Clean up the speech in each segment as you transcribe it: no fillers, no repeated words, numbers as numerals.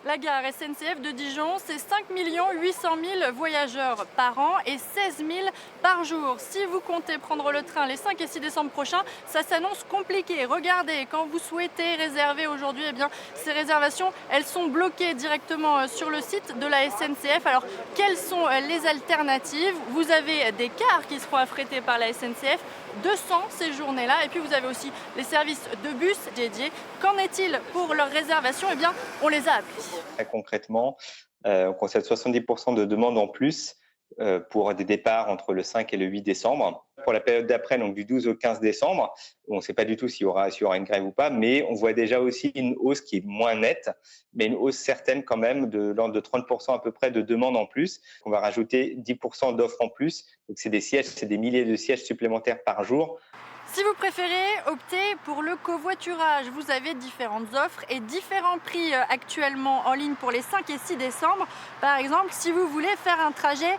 La gare SNCF de Dijon, c'est 5 800 000 voyageurs par an et 16 000 par jour. Si vous comptez prendre le train les 5 et 6 décembre prochains, ça s'annonce compliqué. Regardez, quand vous souhaitez réserver aujourd'hui, eh bien, ces réservations, elles sont bloquées directement sur le site de la SNCF. Alors, quelles sont les alternatives? Vous avez des cars qui seront affrétés par la SNCF, 200 ces journées-là, et puis vous avez aussi les services de bus dédiés. Qu'en est-il pour leurs réservations? Eh bien, on les a appelés. Très concrètement, on constate 70% de demandes en plus pour des départs entre le 5 et le 8 décembre. Pour la période d'après, donc du 12 au 15 décembre, on ne sait pas du tout s'il y aura une grève ou pas, mais on voit déjà aussi une hausse qui est moins nette, mais une hausse certaine quand même de l'ordre de 30% à peu près de demandes en plus. On va rajouter 10% d'offres en plus. Donc c'est des sièges, c'est des milliers de sièges supplémentaires par jour. Si vous préférez opter pour le covoiturage, vous avez différentes offres et différents prix actuellement en ligne pour les 5 et 6 décembre. Par exemple, si vous voulez faire un trajet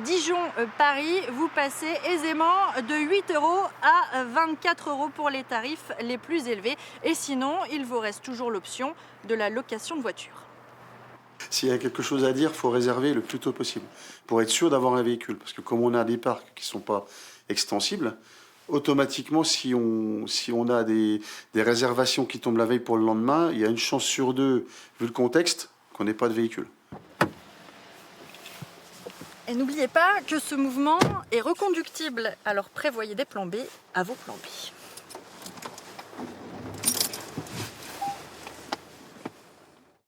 Dijon-Paris, vous passez aisément de 8 € à 24 € pour les tarifs les plus élevés. Et sinon, il vous reste toujours l'option de la location de voiture. S'il y a quelque chose à dire, il faut réserver le plus tôt possible pour être sûr d'avoir un véhicule. Parce que comme on a des parcs qui ne sont pas extensibles, automatiquement, si on a des réservations qui tombent la veille pour le lendemain, il y a une chance sur deux, vu le contexte, qu'on n'ait pas de véhicule. Et n'oubliez pas que ce mouvement est reconductible, alors prévoyez des plans B à vos plans B.